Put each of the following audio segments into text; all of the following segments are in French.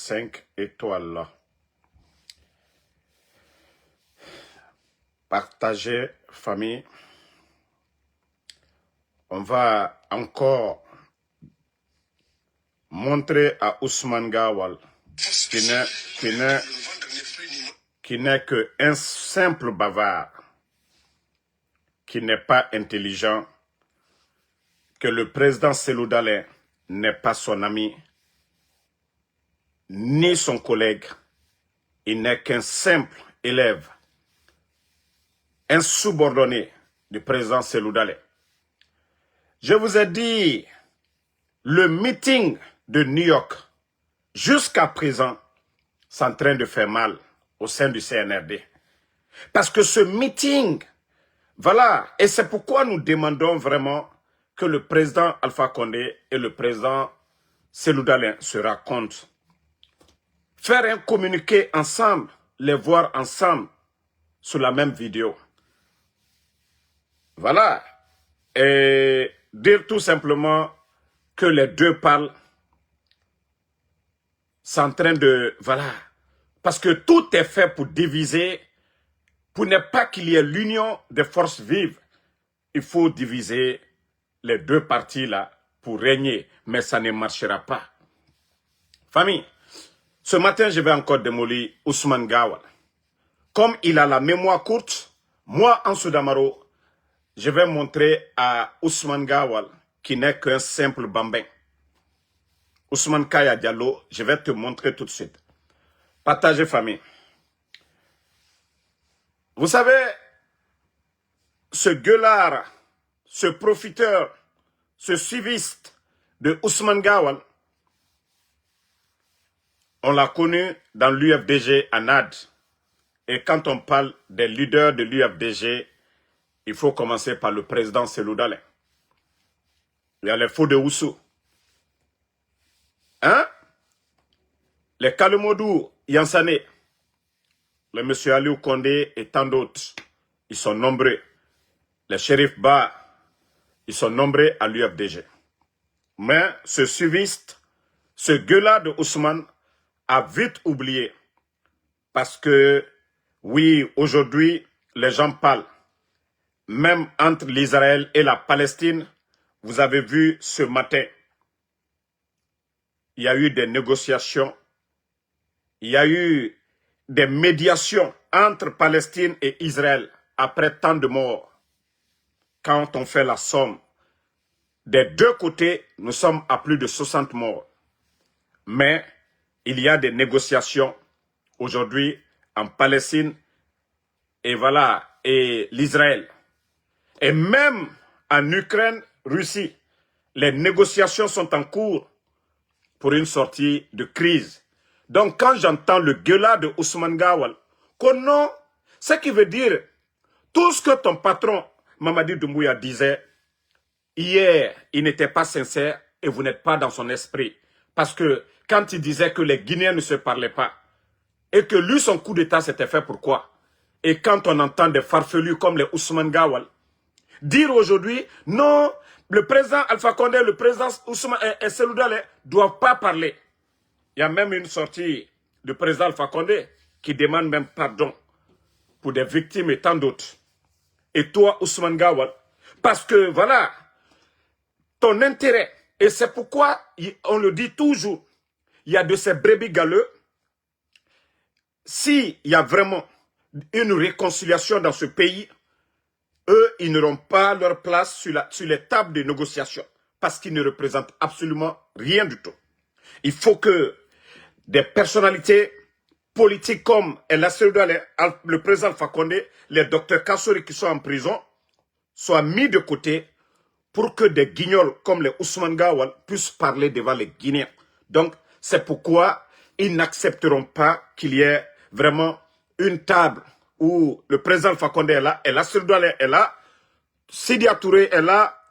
5 étoiles. Partagez, famille. On va encore montrer à Ousmane Gawal qui n'est qu'un simple bavard, qui n'est pas intelligent, que le président Cellou Dalein n'est pas son ami, ni son collègue. Il n'est qu'un simple élève, un subordonné du président Cellou Dalein. Je vous ai dit, le meeting de New York, jusqu'à présent, c'est en train de faire mal au sein du CNRD. Parce que ce meeting, voilà, et c'est pourquoi nous demandons vraiment que le président Alpha Condé et le président Cellou Dalein se racontent. Faire un communiqué ensemble, les voir ensemble sur la même vidéo. Voilà. Et dire tout simplement que les deux parlent, c'est en train de... Voilà. Parce que tout est fait pour diviser, pour ne pas qu'il y ait l'union des forces vives. Il faut diviser les deux parties là pour régner, mais ça ne marchera pas. Famille, ce matin, je vais encore démolir Ousmane Gawal. Comme il a la mémoire courte, moi, Ansou Damaro, je vais montrer à Ousmane Gawal qui n'est qu'un simple bambin. Ousmane Kaya Diallo, je vais te montrer tout de suite. Partagez, famille. Vous savez, ce gueulard, ce profiteur, ce suiviste de Ousmane Gawal, on l'a connu dans l'UFDG à NAD. Et quand on parle des leaders de l'UFDG, il faut commencer par le président Cellou Dalein. Il y a les faux de Oussou. Hein? Les Kalemodou Yansané, le monsieur Aliou Condé et tant d'autres, ils sont nombreux. Les shérifs Ba, ils sont nombreux à l'UFDG. Mais ce suiviste, ce gueulard de Ousmane, a vite oublié. Parce que, oui, aujourd'hui, les gens parlent. Même entre l'Israël et la Palestine, vous avez vu ce matin, il y a eu des négociations, il y a eu des médiations entre Palestine et Israël après tant de morts. Quand on fait la somme, des deux côtés, nous sommes à plus de 60 morts. Mais il y a des négociations aujourd'hui en Palestine et voilà, et l'Israël. Et même en Ukraine, Russie, les négociations sont en cours pour une sortie de crise. Donc quand j'entends le gueulard de Ousmane Gawal, que non, ce qui veut dire, tout ce que ton patron Mamadi Doumbouya disait, hier, il n'était pas sincère et vous n'êtes pas dans son esprit. Parce que quand il disait que les Guinéens ne se parlaient pas, et que lui, son coup d'État, s'était fait pourquoi? Et quand on entend des farfelus comme les Ousmane Gawal, dire aujourd'hui, non, le président Alpha Condé, le président Ousmane et Cellou Dalein ne doivent pas parler. Il y a même une sortie du président Alpha Condé qui demande même pardon pour des victimes et tant d'autres. Et toi, Ousmane Gawal, parce que voilà, ton intérêt, et c'est pourquoi on le dit toujours, il y a de ces brebis galeux, s'il y a vraiment une réconciliation dans ce pays, eux, ils n'auront pas leur place sur les tables de négociation parce qu'ils ne représentent absolument rien du tout. Il faut que des personnalités politiques comme Cellou Dalein, le président Alpha Condé, les docteurs Kassori qui sont en prison, soient mis de côté pour que des guignols comme les Ousmane Gawal puissent parler devant les Guinéens. Donc, c'est pourquoi ils n'accepteront pas qu'il y ait vraiment une table où le président Alpha Condé est là, et Cellou Dalein est là, Sidia Touré est là,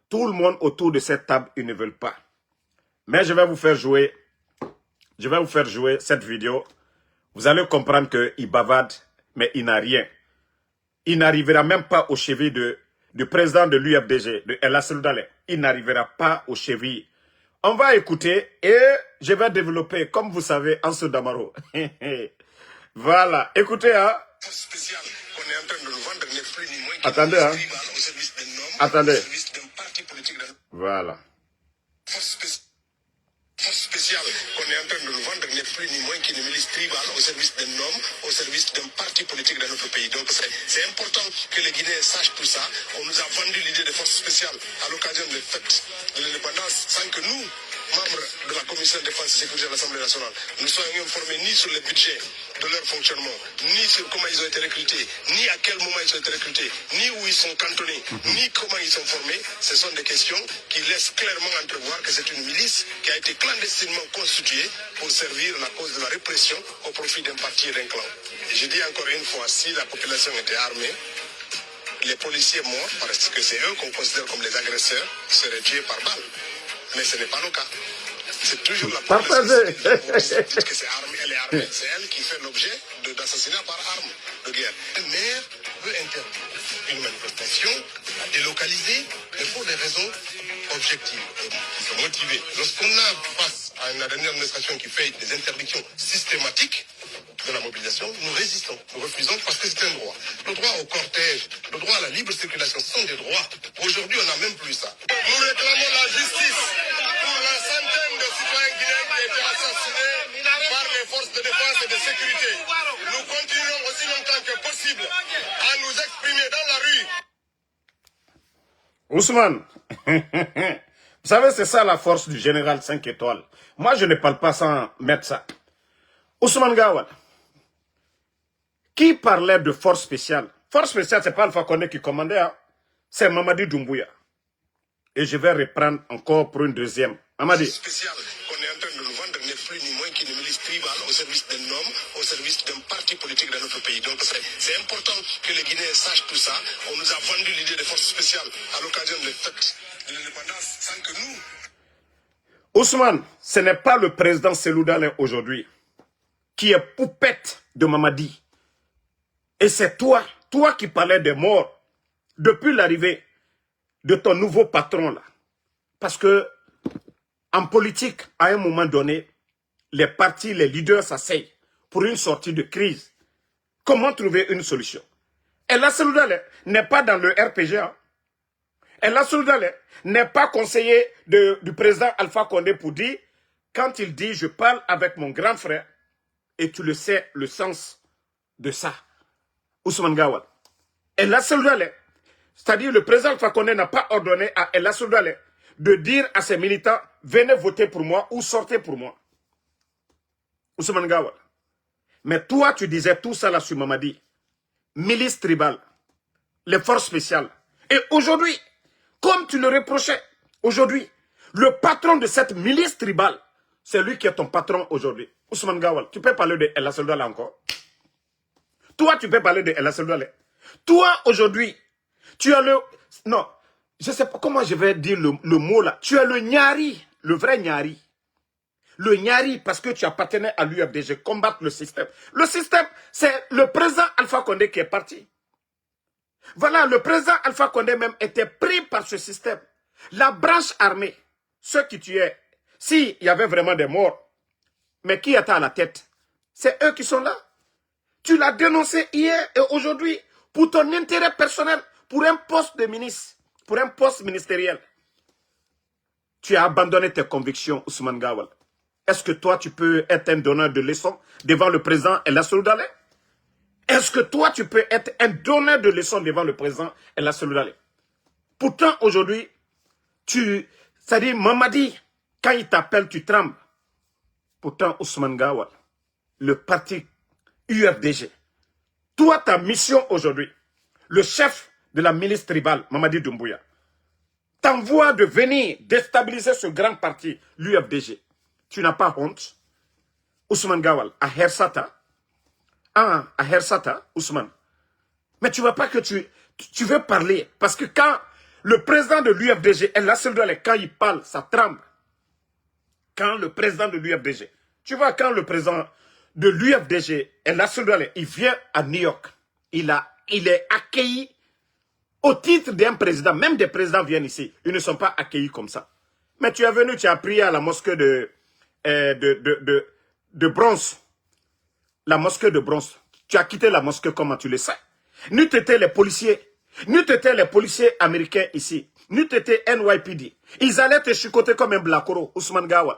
tout le monde autour de cette table, ils ne veulent pas. Mais je vais vous faire jouer cette vidéo. Vous allez comprendre qu'il bavarde, mais il n'a rien. Il n'arrivera même pas aux chevilles du président de l'UFDG, de Cellou Dalein. Il n'arrivera pas aux chevilles. On va écouter et je vais développer, comme vous savez, Anso Damaro. Voilà, écoutez, hein. Spécial qu'on est en train de nous vendre n'est plus ni moins Attendez, hein. au service d'un homme, Attendez. au service d'un parti politique. Voilà. Force spéciale qu'on est en train de nous vendre n'est plus ni moins qu'une milice tribale au service d'un homme, au service d'un parti politique dans notre pays. Donc c'est important que les Guinéens sachent tout ça. On nous a vendu l'idée de force spéciale à l'occasion de la fête de l'indépendance sans que nous, membres de la commission de défense et sécurité de l'Assemblée nationale, nous soyons informés ni sur le budget de leur fonctionnement, ni sur comment ils ont été recrutés, ni à quel moment ils ont été recrutés, ni où ils sont cantonnés, ni comment ils sont formés. Ce sont des questions qui laissent clairement entrevoir que c'est une milice qui a été clandestinement constituée pour servir la cause de la répression au profit d'un parti et d'un clan. Et je dis encore une fois, si la population était armée, les policiers morts, parce que c'est eux qu'on considère comme les agresseurs, seraient tués par balle. Mais ce n'est pas le cas. C'est toujours la population qui dit que c'est armée, elle est armée. C'est elle qui fait l'objet d'assassinats par arme de guerre. Le maire peut interdire une manifestation, la délocaliser, mais pour des raisons objectives, qui sont motivées. Lorsqu'on a face à une administration qui fait des interdictions systématiques de la mobilisation, nous résistons, nous refusons parce que c'est un droit. Le droit au cortège, le droit à la libre circulation sont des droits. Aujourd'hui, on n'a même plus ça. Nous réclamons la justice pour la centaine de citoyens guinéens qui ont été assassinés par les forces de défense et de sécurité. Nous continuerons aussi longtemps que possible à nous exprimer dans la rue. Ousmane, vous savez, c'est ça la force du général 5 étoiles. Moi, je ne parle pas sans mettre ça. Ousmane Gawal, qui parlait de force spéciale? Force spéciale, c'est pas Alpha Condé qui commandait, hein? C'est Mamadi Doumbouya. Et je vais reprendre encore pour une deuxième. Mamadi. Spécial qu'on est en train de nous vendre n'est plus ni moins qu'une milice tribale au service d'un homme, au service d'un parti politique dans notre pays. Donc c'est important que les Guinéens sachent tout ça. On nous a vendu l'idée de force spéciale à l'occasion de la fête de l'indépendance sans que nous... Ousmane, ce n'est pas le président Selou Dalein aujourd'hui qui est poupette de Mamadi. Et c'est toi qui parlais des morts depuis l'arrivée de ton nouveau patron là. Parce que en politique, à un moment donné, les partis, les leaders s'asseyent pour une sortie de crise. Comment trouver une solution? Et la Selou Dalein n'est pas dans le RPG. Hein? Et la Selou Dalein n'est pas conseiller du président Alpha Condé pour dire, quand il dit je parle avec mon grand frère, et tu le sais, le sens de ça. Ousmane Gawal. Et la Selou Dalein, c'est-à-dire le président Alpha Condé n'a pas ordonné à la Selou Dalein de dire à ses militants, venez voter pour moi ou sortez pour moi. Ousmane Gawal. Mais toi, tu disais tout ça là sur Mamadi. Milice tribale, les forces spéciales. Et aujourd'hui, comme tu le reprochais, aujourd'hui, le patron de cette milice tribale, c'est lui qui est ton patron aujourd'hui. Ousmane Gawal, tu peux parler de La Selou Dalein encore? Toi, tu peux parler de La Selou Dalein. Toi, aujourd'hui, tu as le... Non, je ne sais pas comment je vais dire le mot là. Tu as le Nyari, le vrai Nyari. Le Nyari, parce que tu appartenais à l'UFDG, combattre le système. Le système, c'est le président Alpha Condé qui est parti. Voilà, le président Alpha Condé même était pris par ce système. La branche armée, ceux qui tuaient, s'il y avait vraiment des morts, mais qui était à la tête? C'est eux qui sont là. Tu l'as dénoncé hier et aujourd'hui pour ton intérêt personnel, pour un poste de ministre, pour un poste ministériel. Tu as abandonné tes convictions, Ousmane Gawal. Est-ce que toi, tu peux être un donneur de leçons devant le président La Selou Dalein? Est-ce que toi, tu peux être un donneur de leçons devant le président La Selou Dalein? Pourtant, aujourd'hui, c'est-à-dire Mamadi, quand il t'appelle, tu trembles. Pourtant, Ousmane Gawal, le parti UFDG, toi, ta mission aujourd'hui, le chef de la milice tribale, Mamadi Doumbouya, t'envoie de venir déstabiliser ce grand parti, l'UFDG. Tu n'as pas honte, Ousmane Gawal, à Hersata? Ah, à Hersata, Ousmane. Mais tu ne vois pas que tu veux parler. Parce que quand le président de l'UFDG, La Selou Dalein, quand il parle, ça tremble. Quand le président de l'UFDG, tu vois, quand le président de l'UFDG, La Selou Dalein, il vient à New York, il est accueilli au titre d'un président. Même des présidents viennent ici, ils ne sont pas accueillis comme ça. Mais tu es venu, tu as prié à la mosquée de bronze. La mosquée de bronze. Tu as quitté la mosquée, comment tu le sais. Nous t'étais les policiers. Nous t'étais les policiers américains ici. Nous t'étais NYPD. Ils allaient te chicoter comme un blacoro, Ousmane Gawal.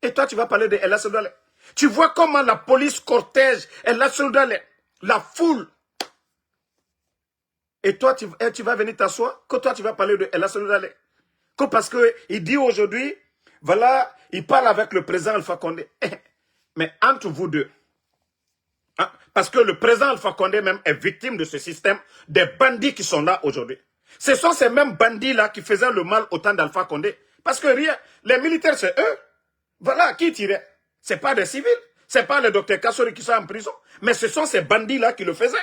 Et toi, tu vas parler de El Assoudale. Tu vois comment la police cortège El Assoudale, la foule. Et toi, tu vas venir t'asseoir, que toi, tu vas parler de El Assoudale. Que parce qu'il dit aujourd'hui, voilà, il parle avec le président Alpha Condé. Mais entre vous deux, hein, parce que le président Alpha Condé même est victime de ce système, des bandits qui sont là aujourd'hui. Ce sont ces mêmes bandits-là qui faisaient le mal au temps d'Alpha Condé. Parce que rien, les militaires, c'est eux. Voilà, qui tirait. Ce n'est pas des civils. Ce n'est pas les docteurs Kassori qui sont en prison. Mais ce sont ces bandits-là qui le faisaient.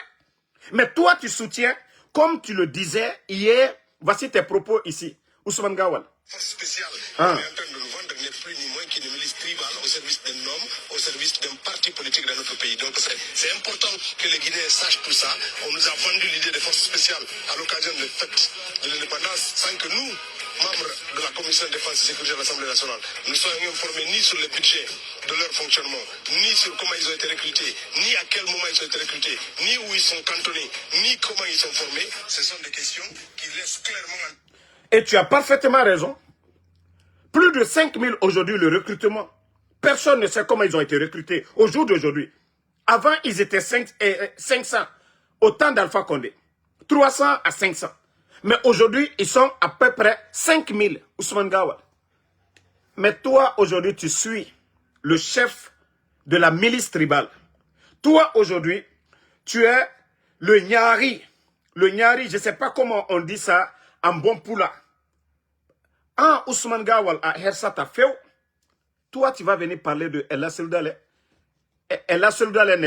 Mais toi, tu soutiens, comme tu le disais hier, voici tes propos ici. Ousmane Gawal. Force spéciale, on est en train de nous vendre n'est plus ni moins qu'une milice tribale au service d'un homme, au service d'un parti politique dans notre pays. Donc c'est important que les Guinéens sachent tout ça. On nous a vendu l'idée des forces spéciales à l'occasion de la fête de l'indépendance sans que nous, membres de la Commission de défense et sécurité de l'Assemblée nationale, nous soyons informés ni sur le budget de leur fonctionnement, ni sur comment ils ont été recrutés, ni à quel moment ils ont été recrutés, ni où ils sont cantonnés, ni comment ils sont formés. Ce sont des questions qui laissent clairement... Et tu as parfaitement raison. Plus de 5000 aujourd'hui, le recrutement. Personne ne sait comment ils ont été recrutés au jour d'aujourd'hui. Avant, ils étaient 500 au temps d'Alpha Condé. 300 à 500. Mais aujourd'hui, ils sont à peu près 5000, Ousmane Gawal. Mais toi, aujourd'hui, tu suis le chef de la milice tribale. Toi, aujourd'hui, tu es le Nyari. Le Nyari, je ne sais pas comment on dit ça en bon poula. Ah, Ousmane Gawal à Hersata Feo. Toi, tu vas venir parler de El Assoudale. El Assoudale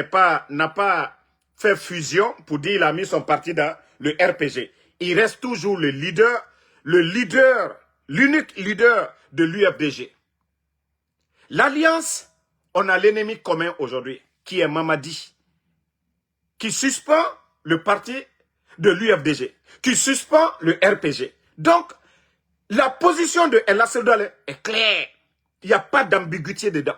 n'a pas fait fusion pour dire qu'il a mis son parti dans le RPG. Il reste toujours le leader, l'unique leader de l'UFDG. L'Alliance, on a l'ennemi commun aujourd'hui, qui est Mamadi, qui suspend le parti de l'UFDG, qui suspend le RPG. Donc, la position de El Assoudale est claire. Il n'y a pas d'ambiguïté dedans.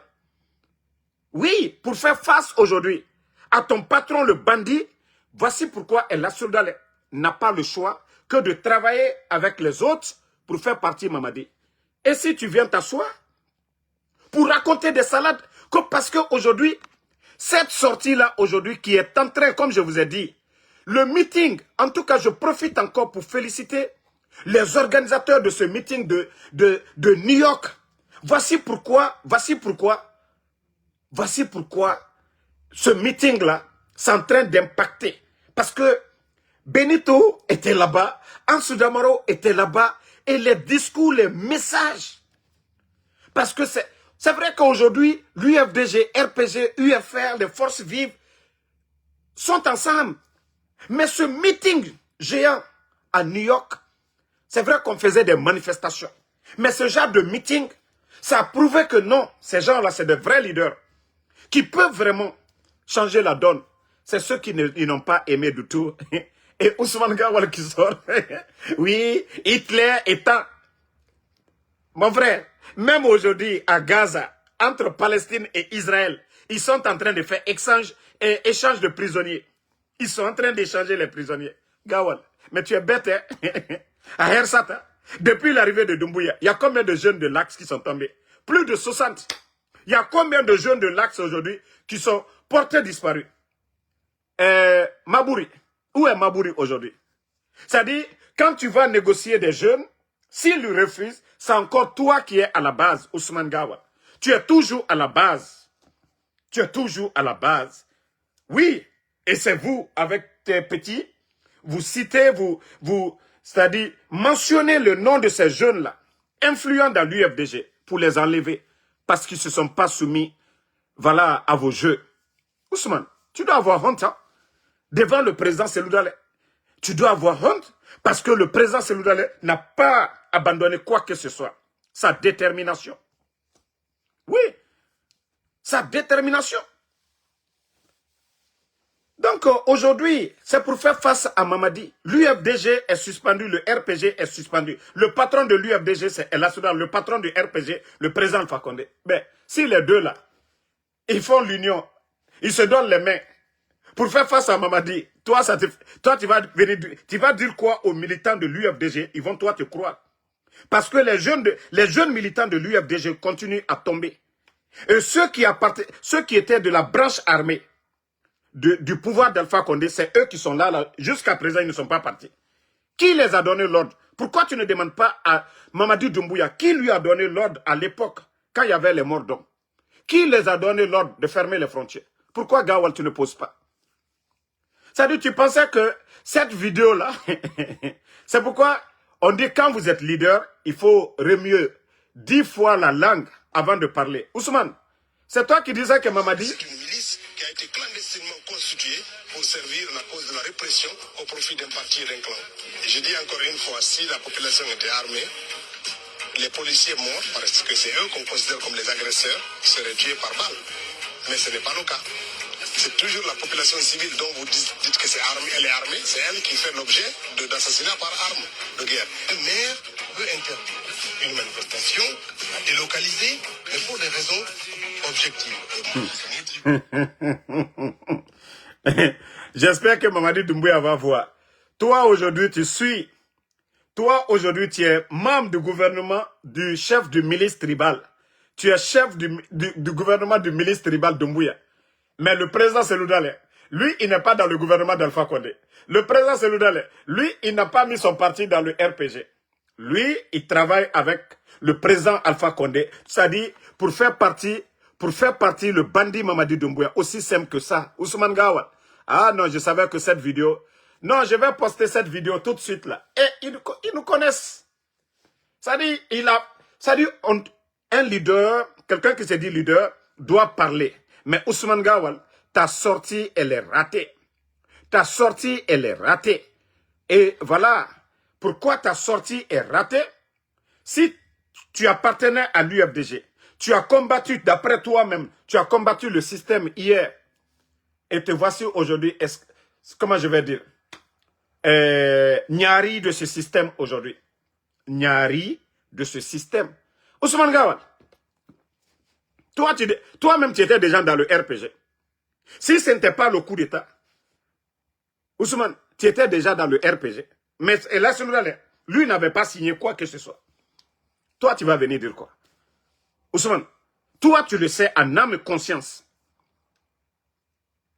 Oui, pour faire face aujourd'hui à ton patron le bandit, voici pourquoi El Assoudale n'a pas le choix que de travailler avec les autres pour faire partie Mamadi. Et si tu viens t'asseoir pour raconter des salades, parce qu'aujourd'hui, cette sortie-là aujourd'hui qui est en train, comme je vous ai dit, le meeting, en tout cas je profite encore pour féliciter les organisateurs de ce meeting de New York. Voici pourquoi ce meeting-là, c'est en train d'impacter. Parce que Benito était là-bas, Ansou Damaro était là-bas, et les discours, les messages. Parce que c'est vrai qu'aujourd'hui, l'UFDG, RPG, UFR, les forces vives sont ensemble. Mais ce meeting géant à New York, c'est vrai qu'on faisait des manifestations. Mais ce genre de meeting, ça a prouvé que non, ces gens-là, c'est de vrais leaders qui peuvent vraiment changer la donne. C'est ceux qui n'ont pas aimé du tout. Et Ousmane Gawal qui sort. Oui, Hitler étant... Mon frère, même aujourd'hui à Gaza, entre Palestine et Israël, ils sont en train de faire échange de prisonniers. Ils sont en train d'échanger les prisonniers. Gawal, mais tu es bête, hein? À Hersata, depuis l'arrivée de Doumbouya, il y a combien de jeunes de l'Axe qui sont tombés? Plus de 60. Il y a combien de jeunes de l'Axe aujourd'hui qui sont portés disparus? Mabouri. Où est Mabouri aujourd'hui? C'est-à-dire, quand tu vas négocier des jeunes, s'ils refusent, c'est encore toi qui es à la base, Ousmane Gawal. Tu es toujours à la base. Tu es toujours à la base. Oui, et c'est vous, avec tes petits, vous citez, c'est-à-dire, mentionnez le nom de ces jeunes-là, influents dans l'UFDG, pour les enlever, parce qu'ils ne se sont pas soumis, voilà, à vos jeux. Ousmane, tu dois avoir honte, hein, devant le président Seloudale. Tu dois avoir honte, parce que le président Seloudale n'a pas abandonné quoi que ce soit. Sa détermination. Oui, sa détermination. Donc aujourd'hui, c'est pour faire face à Mamadi. L'UFDG est suspendu, le RPG est suspendu. Le patron de l'UFDG, c'est El Soudan. Le patron du RPG, le président Alpha Condé. Mais si les deux là, ils font l'union, ils se donnent les mains pour faire face à Mamadi, toi, tu vas dire quoi aux militants de l'UFDG? Ils vont toi te croire. Parce que les jeunes militants de l'UFDG continuent à tomber. Et ceux qui étaient de la branche armée, du pouvoir d'Alpha Condé, c'est eux qui sont là. Jusqu'à présent, ils ne sont pas partis. Qui les a donné l'ordre? Pourquoi tu ne demandes pas à Mamadi Doumbouya qui lui a donné l'ordre à l'époque, quand il y avait les morts d'hommes? Qui les a donné l'ordre de fermer les frontières? Pourquoi, Gawal, tu ne poses pas? C'est-à-dire, tu pensais que cette vidéo-là, c'est pourquoi on dit quand vous êtes leader, il faut remuer 10 fois la langue avant de parler. Ousmane, c'est toi qui disais que Mamadi... C'est une milice qui a été clandestinement constituée pour servir la cause de la répression au profit d'un parti et d'un clan. Et je dis encore une fois, si la population était armée, les policiers morts, parce que c'est eux qu'on considère comme les agresseurs, seraient tués par balle. Mais ce n'est pas le cas. C'est toujours la population civile dont vous dites que c'est armée, elle est armée, c'est elle qui fait l'objet d'assassinats par arme de guerre. Le maire peut interdire une manifestation, la délocaliser, mais pour des raisons objectives. J'espère que Mamadi Doumbouya va voir. Toi, aujourd'hui, tu suis. Toi, aujourd'hui, tu es membre du gouvernement du chef du milice tribal. Tu es chef du gouvernement du milice tribal Doumbouya. Mais le président Seloudalé, lui, il n'est pas dans le gouvernement d'Alpha Condé. Le président Seloudalé, lui, il n'a pas mis son parti dans le RPG. Lui, il travaille avec le président Alpha Condé. C'est-à-dire, pour faire partie le bandit Mamadi Doumbouya. Aussi simple que ça. Ousmane Gawal. Ah non, je savais que cette vidéo... Non, je vais poster cette vidéo tout de suite là. Et ils nous connaissent. C'est-à-dire, un leader, quelqu'un qui se dit leader, doit parler. Mais Ousmane Gawal, ta sortie, elle est ratée. Ta sortie, elle est ratée. Et voilà. Pourquoi ta sortie est ratée? Si tu appartenais à l'UFDG, tu as combattu, d'après toi-même, tu as combattu le système hier. Et te voici aujourd'hui, comment je vais dire, Nyari de ce système aujourd'hui. Nyari de ce système. Ousmane Gawal, toi-même, tu étais déjà dans le RPG. Si ce n'était pas le coup d'État, Ousmane, tu étais déjà dans le RPG. Mais là, lui n'avait pas signé quoi que ce soit. Toi, tu vas venir dire quoi? Ousmane, toi, tu le sais en âme et conscience.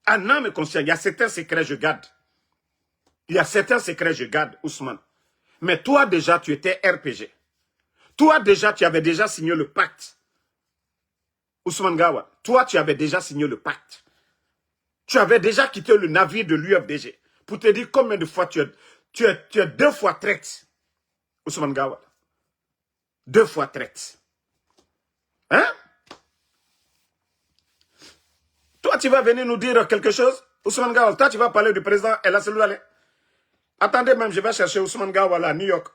En âme et conscience, il y a certains secrets que je garde. Il y a certains secrets que je garde, Ousmane. Mais toi, déjà, tu étais RPG. Toi, déjà, tu avais déjà signé le pacte. Ousmane Gawal, toi, tu avais déjà signé le pacte. Tu avais déjà quitté le navire de l'UFDG. Pour te dire combien de fois tu es 2 fois traite. Ousmane Gawal. 2 fois traite. Hein? Toi, tu vas venir nous dire quelque chose? Ousmane Gawal, toi, tu vas parler du président El Seloudalé. Attendez même, je vais chercher Ousmane Gawal à New York.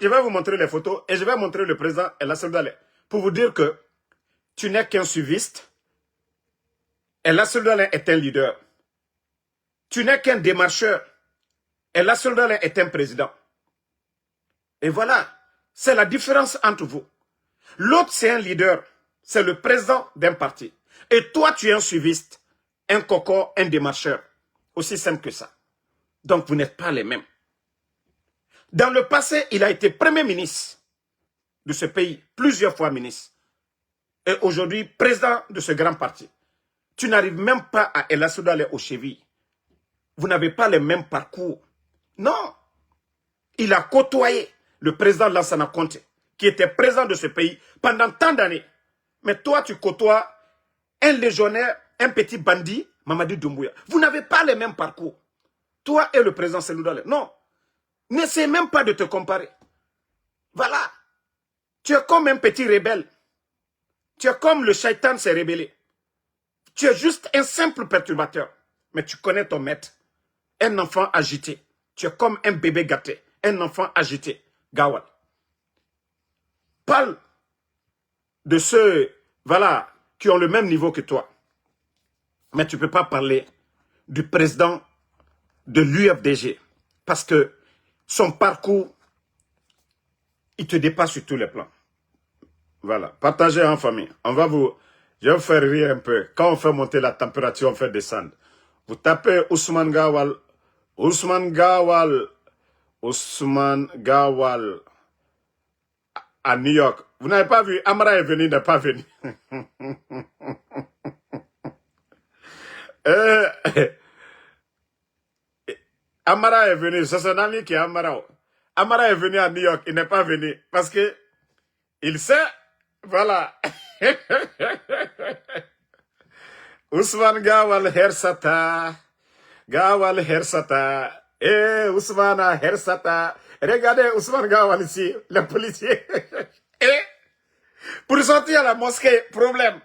Je vais vous montrer les photos et je vais montrer le président El Seloudalé. Pour vous dire que tu n'es qu'un suiviste. El Seloudalé est un leader. Tu n'es qu'un démarcheur. El Seloudalé est un président. Et voilà, c'est la différence entre vous. L'autre, c'est un leader. C'est le président d'un parti. Et toi, tu es un suiviste, un coco, un démarcheur. Aussi simple que ça. Donc, vous n'êtes pas les mêmes. Dans le passé, il a été premier ministre de ce pays, plusieurs fois ministre. Et aujourd'hui, président de ce grand parti. Tu n'arrives même pas à El Seloudalé aux chevilles. Vous n'avez pas le même parcours. Non. Il a côtoyé le président Lansana Conté, qui était président de ce pays pendant tant d'années. Mais toi, tu côtoies un légionnaire, un petit bandit, Mamadi Doumbouya. Vous n'avez pas le même parcours. Toi et le président Seloudalé. Non. N'essaie même pas de te comparer. Voilà. Tu es comme un petit rebelle. Tu es comme le shaitan s'est rébellé. Tu es juste un simple perturbateur. Mais tu connais ton maître. Un enfant agité. Tu es comme un bébé gâté. Un enfant agité. Gawal. Parle de ceux, voilà, qui ont le même niveau que toi. Mais tu ne peux pas parler du président de l'UFDG. Parce que son parcours, il te dépasse sur tous les plans. Voilà, partagez en famille. Je vais vous faire rire un peu. Quand on fait monter la température, on fait descendre. Vous tapez Ousmane Gawal, Ousmane Gawal, Ousmane Gawal à New York. Vous n'avez pas vu, Amara est venu, n'est pas venu. Amara est venu, c'est son ami qui est Amara. Amara est venu à New York, il n'est pas venu parce que il sait, voilà. Ousmane Gawal Hersata, Gawal Hersata, Ousmane Hersata. Regardez Ousmane Gawal ici, le policier. Et pour sortir à la mosquée, problème.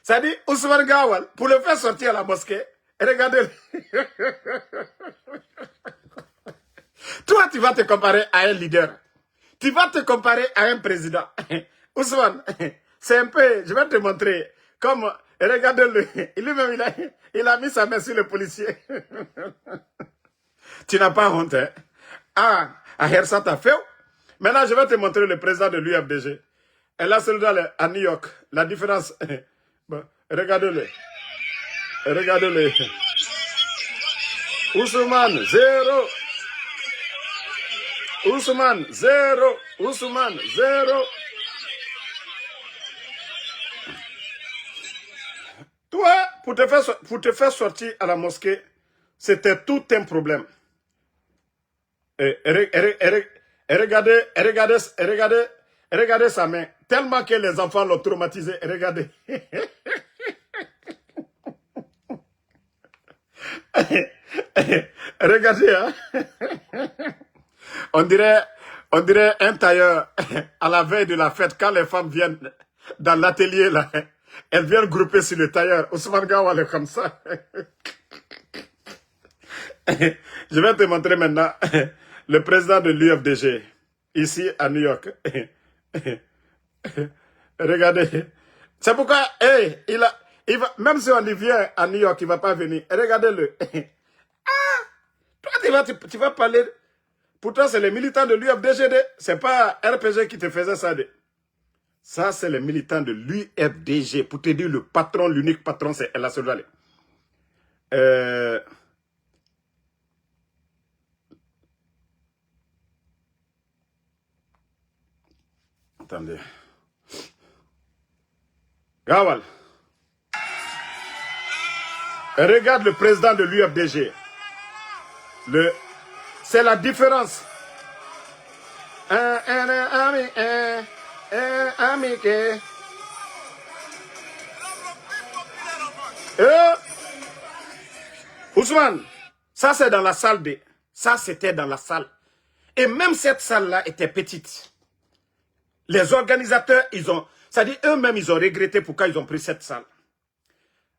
Ça dit Ousmane Gawal, pour le faire sortir à la mosquée, regardez. Toi, tu vas te comparer à un leader. Tu vas te comparer à un président. Ousmane, c'est un peu, je vais te montrer. Comme, regardez-le. Lui-même, il a mis sa main sur le policier. Tu n'as pas honte, hein? Ah, à Hersa t'as fait. Maintenant, je vais te montrer le président de l'UFDG. Et là, celui-là, à New York. La différence. Bon, regardez-le. Regardez-le. Ousmane, 0. Ousmane, 0. Ousmane, 0. Toi, pour te faire sortir à la mosquée, c'était tout un problème. Et regardez sa main. Tellement que les enfants l'ont traumatisé. Regardez. Regardez, hein. On dirait un tailleur à la veille de la fête, quand les femmes viennent dans l'atelier, là, elles viennent grouper sur le tailleur. Ousmane Gawal est comme ça. Je vais te montrer maintenant le président de l'UFDG, ici à New York. Regardez. C'est pourquoi, il va, même si on y vient à New York, il ne va pas venir. Regardez-le. Toi, tu vas parler. Pourtant, c'est les militants de l'UFDG. C'est pas RPG qui te faisait ça. Ça, c'est les militants de l'UFDG. Pour te dire, le patron, l'unique patron, c'est El Assoudali. Attendez. Gawal. Regarde le président de l'UFDG. C'est la différence. Ousmane, ça c'est dans la salle de... Ça c'était dans la salle. Et même cette salle-là était petite. Les organisateurs, ils ont... C'est-à-dire eux-mêmes, ils ont regretté pourquoi ils ont pris cette salle.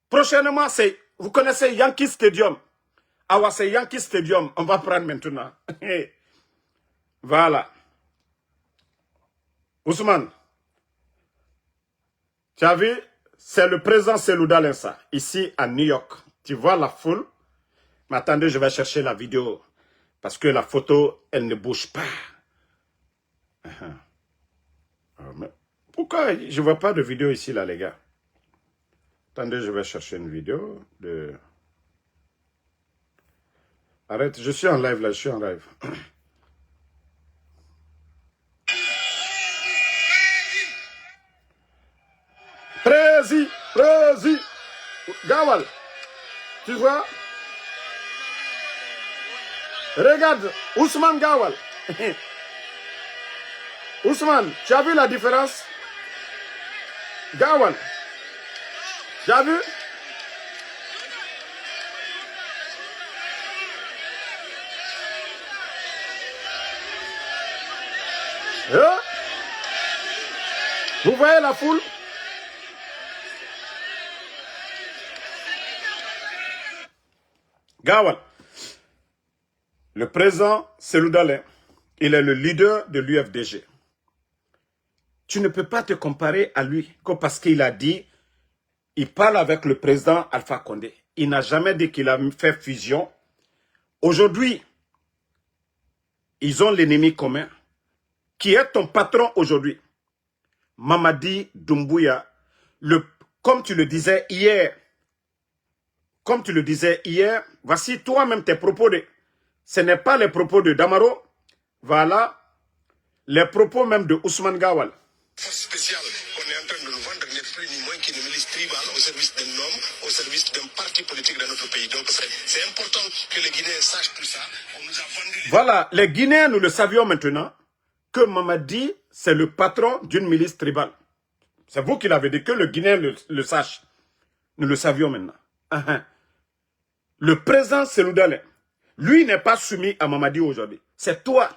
Prochainement, c'est... Vous connaissez Yankee Stadium. Ah ouais, c'est Yankee Stadium. On va prendre maintenant. Voilà. Ousmane, tu as vu, c'est le président Selouda Lensa, ici à New York. Tu vois la foule. Mais attendez, je vais chercher la vidéo. Parce que la photo, elle ne bouge pas. Mais pourquoi je ne vois pas de vidéo ici, là, les gars? Attendez, je vais chercher une vidéo de... Arrête, je suis en live, là, je suis en live. Prési, Gawal, tu vois? Regarde, Ousmane Gawal. Ousmane, tu as vu la différence? Gawal, tu as vu? Vous voyez la foule? Gawal, le président Selouda Lensa, il est le leader de l'UFDG. Tu ne peux pas te comparer à lui parce qu'il a dit il parle avec le président Alpha Condé. Il n'a jamais dit qu'il a fait fusion. Aujourd'hui, ils ont l'ennemi commun. Qui est ton patron aujourd'hui? Mamadi Doumbouya. Comme tu le disais hier, voici toi-même tes propos. Ce n'est pas les propos de Damaro. Voilà les propos même de Ousmane Gawal. Force spéciale qu'on est en train de nous vendre n'est plus ni moins qu'une milice tribale au service d'un homme, au service d'un parti politique dans notre pays. Donc c'est important que les Guinéens sachent tout ça. On nous a vendu... Voilà, les Guinéens, nous le savions maintenant, que Mamadi, c'est le patron d'une milice tribale. C'est vous qui l'avez dit, que le Guinéen le sache. Nous le savions maintenant. Le président Seloudalé, lui n'est pas soumis à Mamadi aujourd'hui. C'est toi,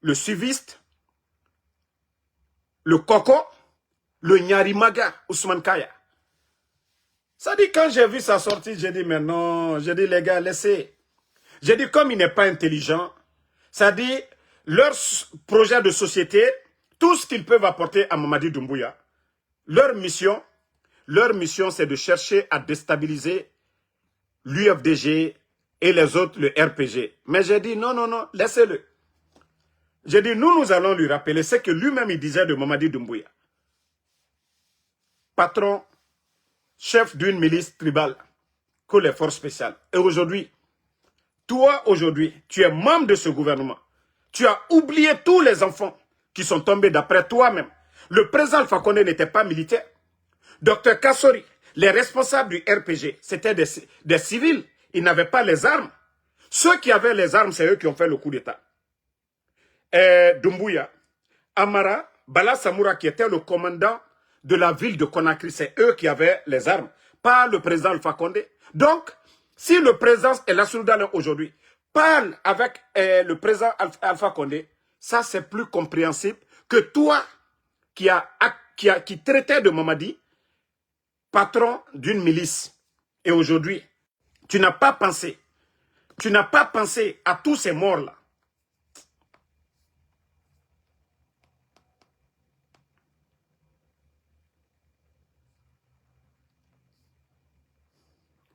le suiviste, le Koko, le Nyarimaga, Ousmane Kaya. Ça dit, quand j'ai vu sa sortie, j'ai dit, mais non, j'ai dit, les gars, laissez. J'ai dit, comme il n'est pas intelligent, ça dit, leur projet de société, tout ce qu'ils peuvent apporter à Mamadi Doumbouya, leur mission, c'est de chercher à déstabiliser l'UFDG et les autres, le RPG. Mais j'ai dit, non, non, non, laissez-le. J'ai dit, nous allons lui rappeler ce que lui-même il disait de Mamadi Doumbouya. Patron, chef d'une milice tribale, que les forces spéciales. Et aujourd'hui, toi, tu es membre de ce gouvernement. Tu as oublié tous les enfants qui sont tombés d'après toi-même. Le président Alpha Condé n'était pas militaire. Docteur Kassori, les responsables du RPG, c'était des civils. Ils n'avaient pas les armes. Ceux qui avaient les armes, c'est eux qui ont fait le coup d'État. Doumbouya, Amara, Bala Samoura, qui était le commandant de la ville de Conakry, c'est eux qui avaient les armes, pas le président Alpha Condé. Donc, si le président Elassou Dale aujourd'hui parle avec le président Alpha Condé, ça c'est plus compréhensible que toi qui traitais de Mamadi, patron d'une milice. Et aujourd'hui, tu n'as pas pensé à tous ces morts-là.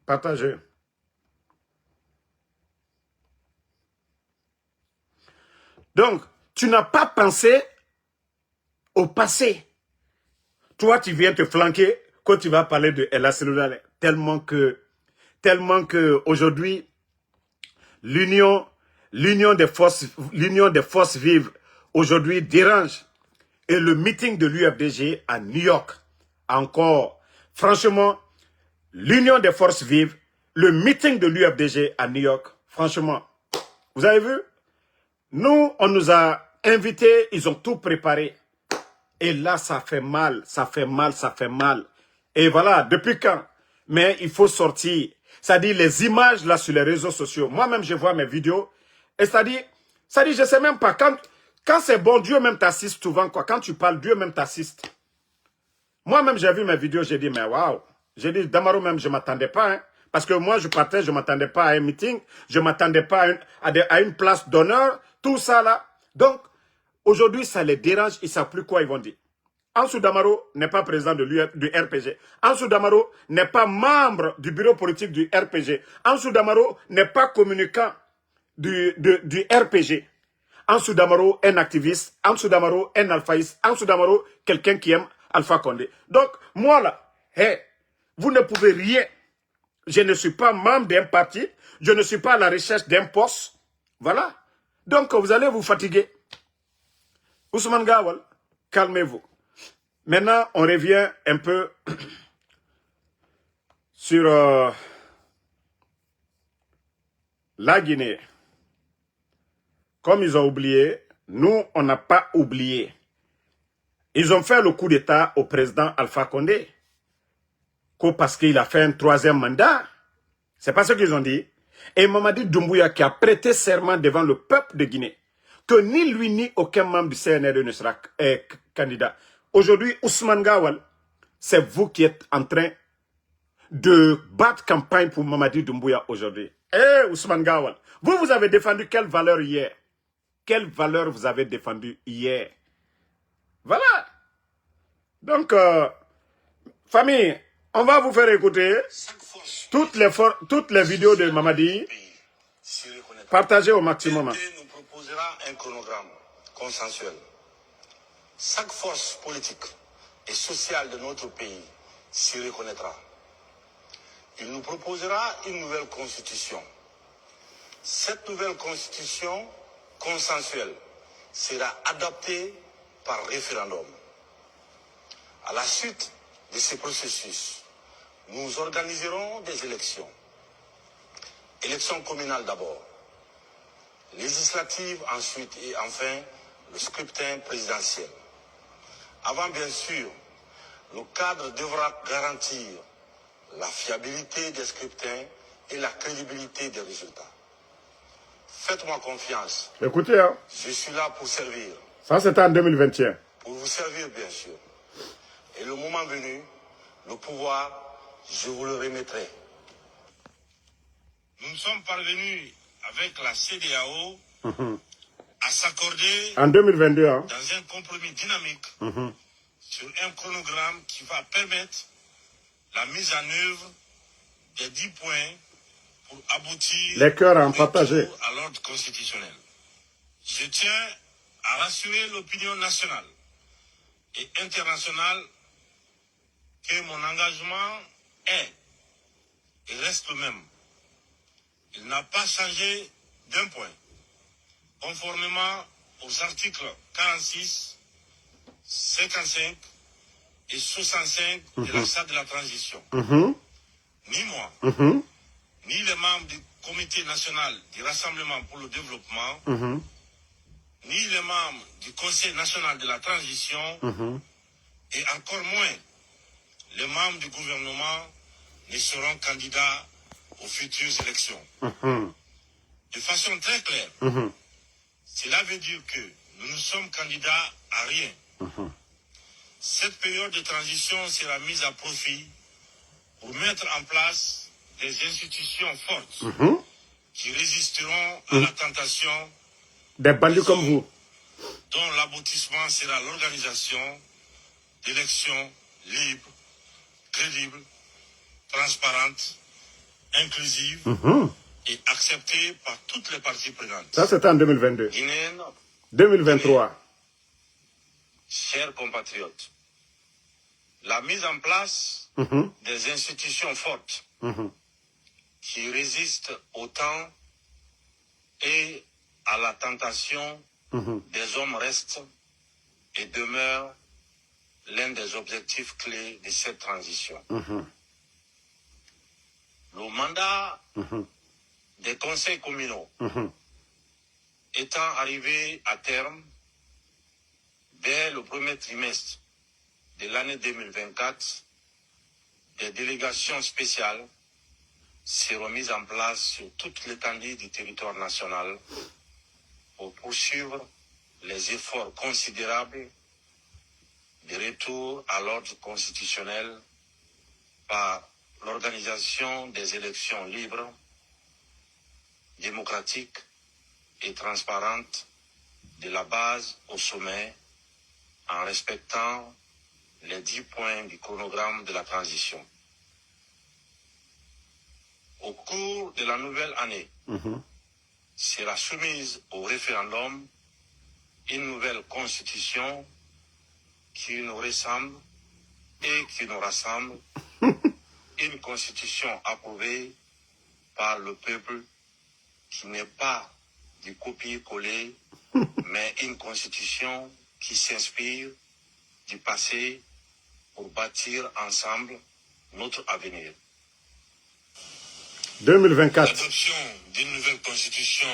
Partagez. Donc, tu n'as pas pensé au passé. Toi, tu viens te flanquer quand tu vas parler de El Asseloudale. Tellement que aujourd'hui, l'union des forces vives aujourd'hui dérange. Et le meeting de l'UFDG à New York, encore, franchement, l'union des forces vives, le meeting de l'UFDG à New York, franchement, vous avez vu? Nous, on nous a invités, ils ont tout préparé. Et là, ça fait mal. Et voilà, depuis quand? Mais il faut sortir. C'est-à-dire les images là sur les réseaux sociaux. Moi-même, je vois mes vidéos. Et c'est-à-dire, je sais même pas. Quand c'est bon, Dieu même t'assiste souvent, quoi. Quand tu parles, Dieu même t'assiste. Moi-même, j'ai vu mes vidéos, j'ai dit, mais waouh. J'ai dit, Damaro même, je ne m'attendais pas. Hein. Parce que moi, je partais, je ne m'attendais pas à un meeting. Je ne m'attendais pas à une place d'honneur. Tout ça là. Donc, aujourd'hui, ça les dérange. Ils ne savent plus quoi ils vont dire. Ansou Damaro n'est pas président du RPG. Ansou Damaro n'est pas membre du bureau politique du RPG. Ansou Damaro n'est pas communicant du RPG. Ansou Damaro est un activiste. Ansou Damaro est un alphaïste. Ansou Damaro, quelqu'un qui aime Alpha Condé. Donc, moi là, vous ne pouvez rien. Je ne suis pas membre d'un parti. Je ne suis pas à la recherche d'un poste. Voilà. Donc, vous allez vous fatiguer. Ousmane Gawal, calmez-vous. Maintenant, on revient un peu sur la Guinée. Comme ils ont oublié, nous, on n'a pas oublié. Ils ont fait le coup d'État au président Alpha Condé. Parce qu'il a fait un 3e mandat. C'est pas ce qu'ils ont dit. Et Mamadi Doumbouya qui a prêté serment devant le peuple de Guinée, que ni lui ni aucun membre du CNRD ne sera candidat. Aujourd'hui, Ousmane Gawal, c'est vous qui êtes en train de battre campagne pour Mamadi Doumbouya aujourd'hui. Ousmane Gawal, vous avez défendu quelle valeur hier? Quelle valeur vous avez défendu hier? Voilà. Donc, famille, On va vous faire écouter toutes les vidéos de Mamadi. Partagez au maximum. nous proposera un chronogramme consensuel. Chaque force politique et sociale de notre pays s'y reconnaîtra. Il nous proposera une nouvelle constitution. Cette nouvelle constitution consensuelle sera adoptée par référendum. À la suite de ce processus, nous organiserons des élections. Élections communales d'abord, législatives ensuite et enfin le scrutin présidentiel. Avant bien sûr, le cadre devra garantir la fiabilité des scrutins et la crédibilité des résultats. Faites-moi confiance. Écoutez, hein. Je suis là pour servir. Ça, c'était en 2021. Pour vous servir, bien sûr. Et le moment venu, le pouvoir, je vous le remettrai. Nous sommes parvenus avec la CEDEAO à s'accorder En 2022, hein. dans un compromis dynamique sur un chronogramme qui va permettre la mise en œuvre des 10 points pour aboutir Les cœurs en au retour partagé. à l'ordre constitutionnel. Je tiens à rassurer l'opinion nationale et internationale que mon engagement est et reste le même. Il n'a pas changé d'un point, conformément aux articles 46, 55 et 65 de la charte de la transition. Ni moi, ni les membres du Comité national du Rassemblement pour le développement, ni les membres du Conseil national de la transition, et encore moins les membres du gouvernement ne seront candidats aux futures élections. De façon très claire, cela veut dire que nous ne sommes candidats à rien. Cette période de transition sera mise à profit pour mettre en place des institutions fortes qui résisteront à la tentation Des bandits comme vous. dont l'aboutissement sera l'organisation d'élections libres, crédibles, transparentes, inclusives et acceptées par toutes les parties prenantes. Ça, c'était en 2022. Guinéennes, 2023. chers compatriotes, la mise en place des institutions fortes qui résistent au temps et à la tentation des hommes reste et demeure l'un des objectifs clés de cette transition. Le mandat des conseils communaux étant arrivé à terme dès le premier trimestre de l'année 2024, des délégations spéciales seront mises en place sur toute l'étendue du territoire national pour poursuivre les efforts considérables de retour à l'ordre constitutionnel par l'organisation des élections libres, démocratiques et transparentes de la base au sommet en respectant les 10 points du chronogramme de la transition. Au cours de la nouvelle année, sera soumise au référendum une nouvelle constitution qui nous ressemble et qui nous rassemble, une constitution approuvée par le peuple qui n'est pas du copier-coller, mais une constitution qui s'inspire du passé pour bâtir ensemble notre avenir. 2024. L'adoption d'une nouvelle constitution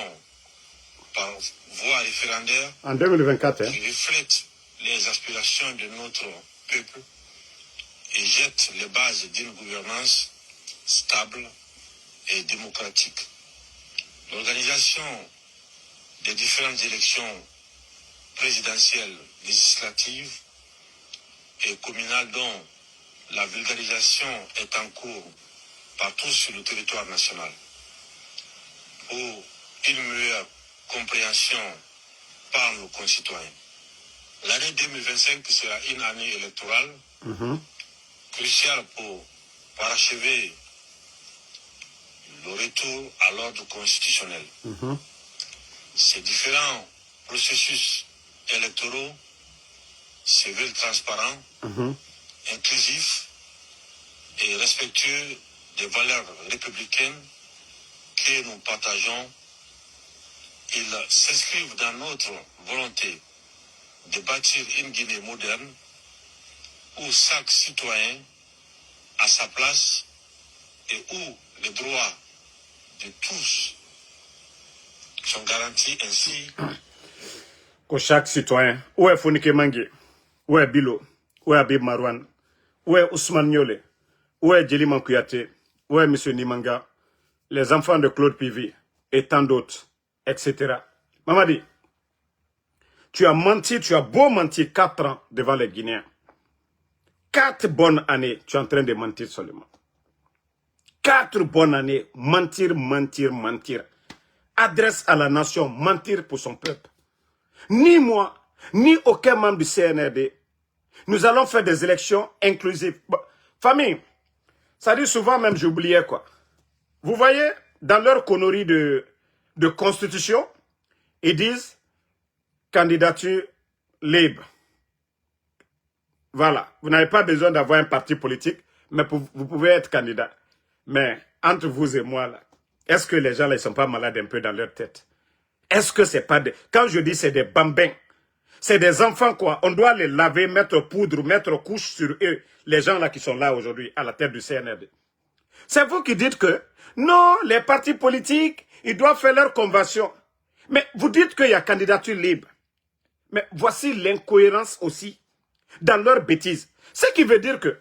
par voie référendaire En 2024, hein. qui reflète les aspirations de notre peuple et jette les bases d'une gouvernance stable et démocratique. L'organisation des différentes élections présidentielles, législatives et communales dont la vulgarisation est en cours partout sur le territoire national pour une meilleure compréhension par nos concitoyens. L'année 2025 sera une année électorale cruciale pour parachever le retour à l'ordre constitutionnel. Ces différents processus électoraux se veulent transparents, inclusifs et respectueux des valeurs républicaines que nous partageons. Ils s'inscrivent dans notre volonté de bâtir une Guinée moderne où chaque citoyen a sa place et où les droits de tous sont garantis ainsi. Que chaque citoyen, où est Fonike Mangue, où est Bilo, où est Abib Marouane, où est Ousmane Niolé, où est Djeli Mankouyaté, où est M. Nimanga, les enfants de Claude Pivi et tant d'autres, etc. Mamadi, tu as menti, tu as beau mentir 4 ans devant les Guinéens. 4 bonnes années, tu es en train de mentir seulement. 4 bonnes années, mentir, mentir, mentir. Adresse à la nation, mentir pour son peuple. Ni moi, ni aucun membre du CNRD, nous allons faire des élections inclusives. Bon, famille, ça dit souvent même, j'oubliais quoi. Vous voyez, dans leur connerie de constitution, ils disent candidature libre. Voilà, vous n'avez pas besoin d'avoir un parti politique, mais vous pouvez être candidat. Mais entre vous et moi, là, est-ce que les gens ne sont pas malades un peu dans leur tête? Est-ce que c'est pas des... Quand je dis c'est des bambins, c'est des enfants quoi. On doit les laver, mettre poudre, mettre couche sur eux. Les gens là qui sont là aujourd'hui à la tête du CNRD. C'est vous qui dites que non, les partis politiques, ils doivent faire leur convention. Mais vous dites qu'il y a candidature libre. Mais voici l'incohérence aussi dans leurs bêtises. Ce qui veut dire que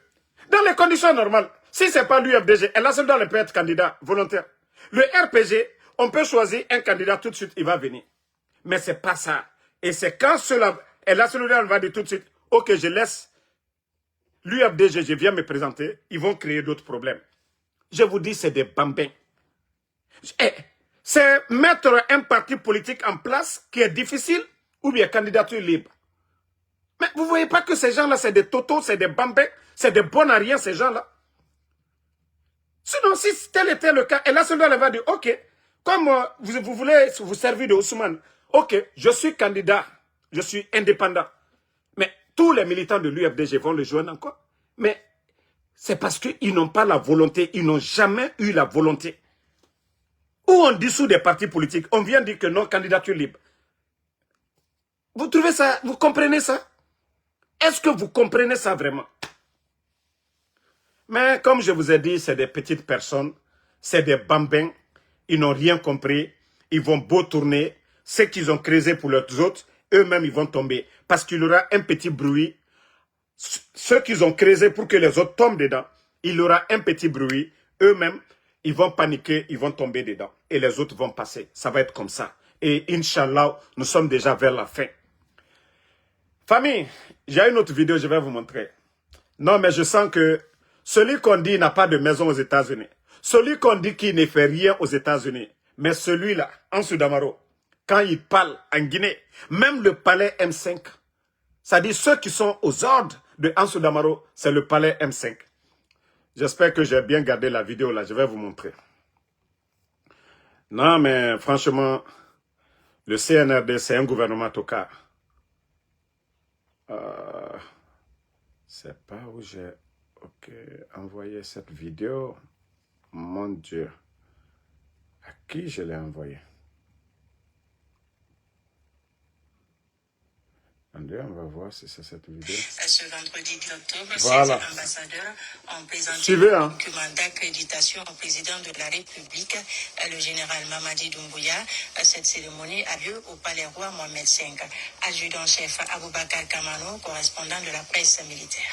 dans les conditions normales, si ce n'est pas l'UFDG, elle a seulement peut être candidat volontaire. Le RPG, on peut choisir un candidat tout de suite, il va venir. Mais ce n'est pas ça. Et c'est quand cela, elle a celui-là, on va dire tout de suite, ok, je laisse l'UFDG, je viens me présenter, ils vont créer d'autres problèmes. Je vous dis, c'est des bambins. C'est mettre un parti politique en place qui est difficile ou bien candidature libre. Mais vous ne voyez pas que ces gens-là, c'est des totos, c'est des bambins, c'est des bons à rien, ces gens-là. Sinon, si tel était le cas, et là, celui-là, elle va dire, ok, comme vous voulez vous servir de Ousmane, ok, je suis candidat, je suis indépendant. Mais tous les militants de l'UFDG vont le joindre encore. Mais c'est parce qu'ils n'ont pas la volonté, ils n'ont jamais eu la volonté. Ou on dissout des partis politiques, on vient dire que non, candidature libre. Vous trouvez ça, vous comprenez ça? Est-ce que vous comprenez ça vraiment? Mais comme je vous ai dit, c'est des petites personnes, c'est des bambins, ils n'ont rien compris, ils vont beau tourner, ce qu'ils ont créé pour les autres, eux-mêmes ils vont tomber. Parce qu'il y aura un petit bruit, ceux qu'ils ont créé pour que les autres tombent dedans, il y aura un petit bruit, eux-mêmes ils vont paniquer, ils vont tomber dedans. Et les autres vont passer, ça va être comme ça. Et Inch'Allah, nous sommes déjà vers la fin. Famille, j'ai une autre vidéo, je vais vous montrer. Non, mais je sens que celui qu'on dit n'a pas de maison aux États-Unis, celui qu'on dit qu'il ne fait rien aux États-Unis, mais celui-là, Ansou Damaro, quand il parle en Guinée, même le palais M5, ça dit ceux qui sont aux ordres de Ansou Damaro, c'est le palais M5. J'espère que j'ai bien gardé la vidéo là, je vais vous montrer. Non, mais franchement, le CNRD, c'est un gouvernement tocard. C'est pas où j'ai envoyé cette vidéo. Mon Dieu. À qui je l'ai envoyé? On va voir si c'est cette vidéo. Ce vendredi 10 octobre, voilà. 16 ambassadeurs ont présenté Suivez, un document d'accréditation au président de la République, le général Mamadi Doumbouya. Cette cérémonie a lieu au Palais Roi Mohamed V. Adjudant-chef Aboubakar Kamano, correspondant de la presse militaire.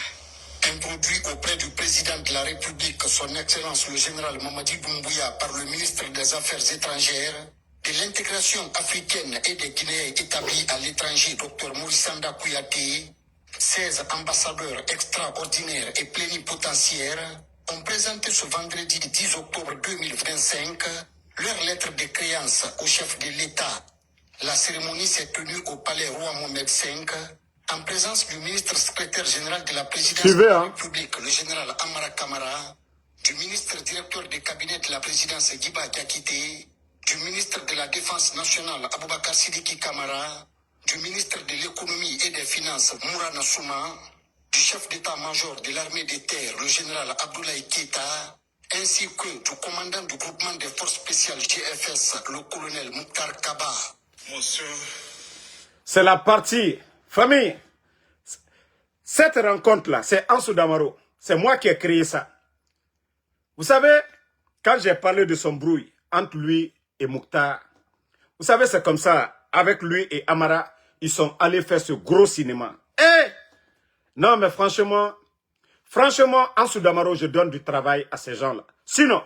Introduit auprès du président de la République, son Excellence le général Mamadi Doumbouya, par le ministre des Affaires étrangères, de l'intégration africaine et des Guinéens établis à l'étranger, Dr Moussanda Kouyaté, 16 ambassadeurs extraordinaires et plénipotentiaires ont présenté ce vendredi 10 octobre 2025 leur lettre de créance au chef de l'État. La cérémonie s'est tenue au Palais Roi Mohamed V, en présence du ministre secrétaire général de la présidence de la République, le général Amara Kamara, du ministre directeur des cabinets de la présidence Giba Diakité, du ministre de la Défense nationale Aboubakar Sidiki Kamara, du ministre de l'économie et des finances Moura Nassouma, du chef d'état-major de l'armée des terres, le général Abdoulaye Keita, ainsi que du commandant du groupement des forces spéciales GFS, le colonel Mouktar Kaba. Monsieur. C'est la partie. Famille, cette rencontre-là, c'est Ansou Damaro. C'est moi qui ai créé ça. Vous savez, quand j'ai parlé de son brouille entre lui et Mouktar, vous savez, c'est comme ça, avec lui et Amara, ils sont allés faire ce gros cinéma. Eh! Non, mais franchement, Ansou Damaro, je donne du travail à ces gens-là. Sinon,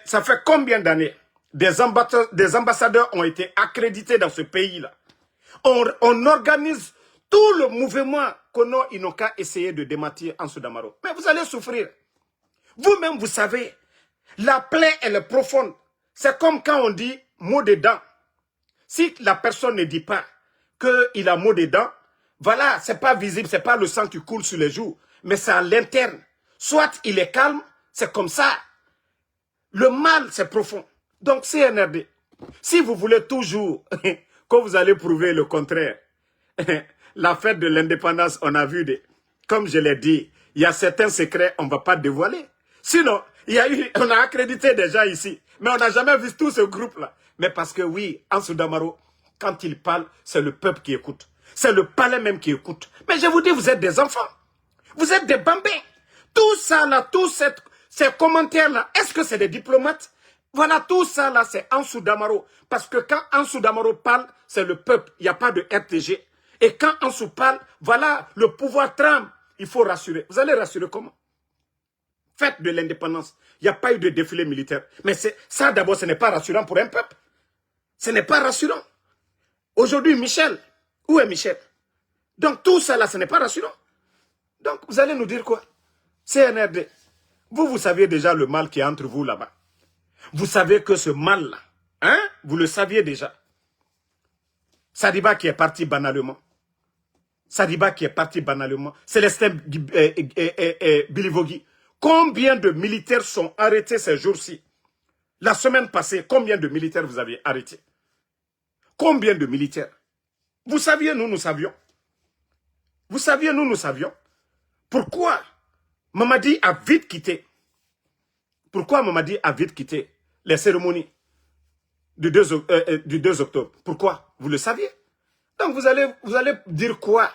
ça fait combien d'années des ambassadeurs ont été accrédités dans ce pays-là? On organise tout le mouvement qu'ils n'ont qu'à essayer de démentir Ansou Damaro. Mais vous allez souffrir. Vous-même, vous savez, la plaie, elle est profonde. C'est comme quand on dit mot des dents. Si la personne ne dit pas qu'il a mot des dents, voilà, c'est pas visible, c'est pas le sang qui coule sur les joues, mais c'est à l'interne. Soit il est calme, c'est comme ça. Le mal, c'est profond. Donc, CNRD, si vous voulez toujours que vous allez prouver le contraire, la fête de l'indépendance, on a vu, comme je l'ai dit, il y a certains secrets, on ne va pas dévoiler. Sinon, on a accrédité des gens ici, mais on n'a jamais vu tout ce groupe-là. Mais parce que oui, Ansou Damaro, quand il parle, c'est le peuple qui écoute. C'est le palais même qui écoute. Mais je vous dis, vous êtes des enfants. Vous êtes des bambins. Tout ça là, tous ces commentaires-là, est-ce que c'est des diplomates? Voilà, tout ça là, c'est Ansou Damaro. Parce que quand Ansou Damaro parle, c'est le peuple. Il n'y a pas de RTG. Et quand Ansou parle, voilà, le pouvoir tremble. Il faut rassurer. Vous allez rassurer comment? Fête de l'indépendance. Il n'y a pas eu de défilé militaire. Mais ça d'abord, ce n'est pas rassurant pour un peuple. Ce n'est pas rassurant. Aujourd'hui, Michel. Où est Michel? Donc tout ça là, ce n'est pas rassurant. Donc vous allez nous dire quoi? CNRD. Vous saviez déjà le mal qui est entre vous là-bas. Vous savez que ce mal-là, hein, vous le saviez déjà. Sadiba qui est parti banalement. Sadiba qui est parti banalement. Célestin Bilivogui. Combien de militaires sont arrêtés ces jours-ci? La semaine passée, combien de militaires vous avez arrêtés? Combien de militaires? Vous saviez, nous savions. Vous saviez, nous savions. Pourquoi Mamadi a vite quitté? Pourquoi Mamadi a vite quitté les cérémonies du 2 octobre? Pourquoi? Vous le saviez. Donc vous allez dire quoi?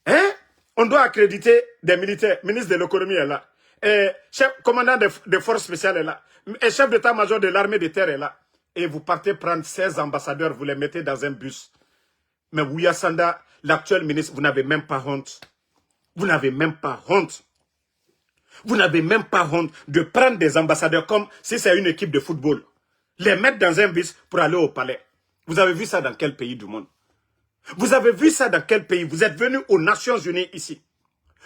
Hein? On doit accréditer des militaires. Ministre de l'économie est là. Et commandant des forces spéciales est là. Et chef d'état-major de l'armée de terre est là. Et vous partez prendre 16 ambassadeurs, vous les mettez dans un bus. Mais Ouya Sanda, l'actuel ministre, vous n'avez même pas honte. Vous n'avez même pas honte. Vous n'avez même pas honte de prendre des ambassadeurs comme si c'est une équipe de football. Les mettre dans un bus pour aller au palais. Vous avez vu ça dans quel pays du monde? Vous avez vu ça dans quel pays? Vous êtes venu aux Nations Unies ici.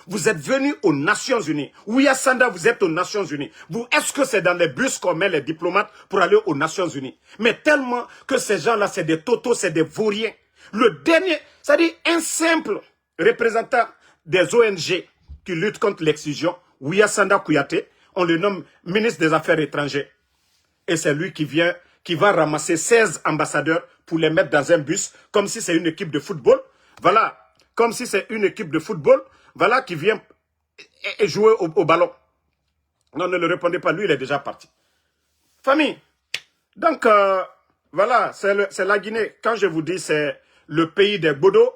Vous êtes venu aux Nations Unies. Ouya Sanda, vous êtes aux Nations Unies. Est-ce que c'est dans les bus qu'on met les diplomates pour aller aux Nations Unies? Mais tellement que ces gens-là, c'est des totos, c'est des vauriens. Le dernier, c'est-à-dire un simple représentant des ONG qui luttent contre l'excision, Ouya Sanda Kouyaté, on le nomme ministre des Affaires étrangères. Et c'est lui qui va ramasser 16 ambassadeurs pour les mettre dans un bus, comme si c'est une équipe de football. Voilà, comme si c'est une équipe de football, voilà, qui vient jouer au ballon. Non, ne le répondez pas, lui, il est déjà parti. Famille, donc, voilà, c'est la Guinée. Quand je vous dis, c'est le pays des Bodo,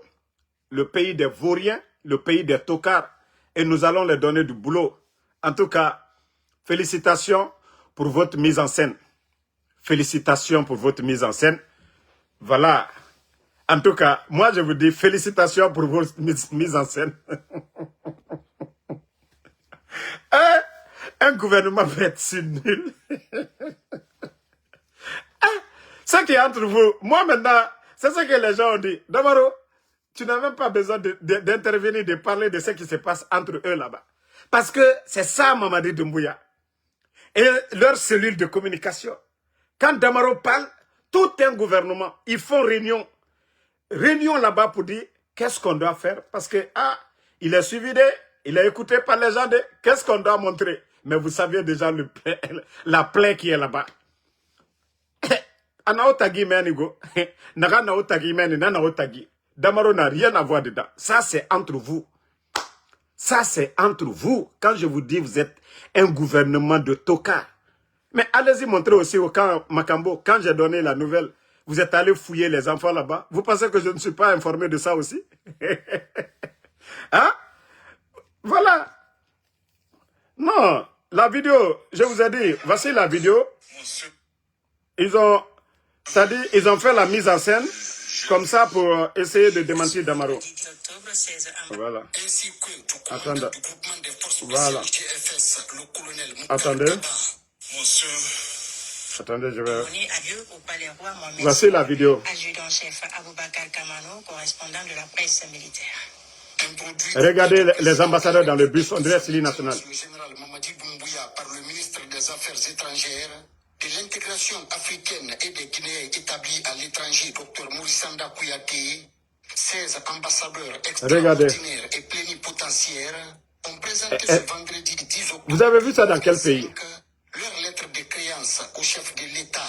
le pays des Vauriens, le pays des Tocards, et nous allons leur donner du boulot. En tout cas, félicitations pour votre mise en scène. Félicitations pour votre mise en scène. Voilà. En tout cas, moi je vous dis félicitations pour votre mise en scène. Un gouvernement peut être si nul. Ce qui est entre vous, moi maintenant, c'est ce que les gens ont dit. Damaro, tu n'as même pas besoin d'intervenir, de parler de ce qui se passe entre eux là-bas. Parce que c'est ça Mamadi Doumbouya. Et leur cellule de communication. Quand Damaro parle, tout un gouvernement, ils font réunion. Réunion là-bas pour dire qu'est-ce qu'on doit faire. Parce que, il est suivi il est écouté par les gens de qu'est-ce qu'on doit montrer. mais vous saviez déjà la plaie qui est là-bas. Anaotagi menigo, naga naotagi meni na naotagi. Damaro n'a rien à voir dedans. Ça c'est entre vous. Ça c'est entre vous. Quand je vous dis vous êtes un gouvernement de tocards. Mais allez-y montrer aussi au camp Makambo. Quand j'ai donné la nouvelle, vous êtes allé fouiller les enfants là-bas. Vous pensez que je ne suis pas informé de ça aussi? Hein? Voilà. Non, la vidéo, je vous ai dit, voici la vidéo. Ils ont fait la mise en scène comme ça pour essayer de démentir Damaro. Voilà. Attendez. Voilà. Attendez. Attendez, je vais... Voici la vidéo. Adjudant-chef Aboubacar Kamano, correspondant de la presse militaire. Regardez les ambassadeurs dans le bus, on dirait Sili National. Le général Mamadi Doumbouya par le ministre des Affaires étrangères, de l'intégration africaine et des Guinéens établis à l'étranger, Dr Moussanda Kouyaté, 16 ambassadeurs extraordinaires et plénipotentiaires ont présenté ce vendredi 10 octobre. Vous avez vu ça dans quel pays? Leur lettre de créance au chef de l'État.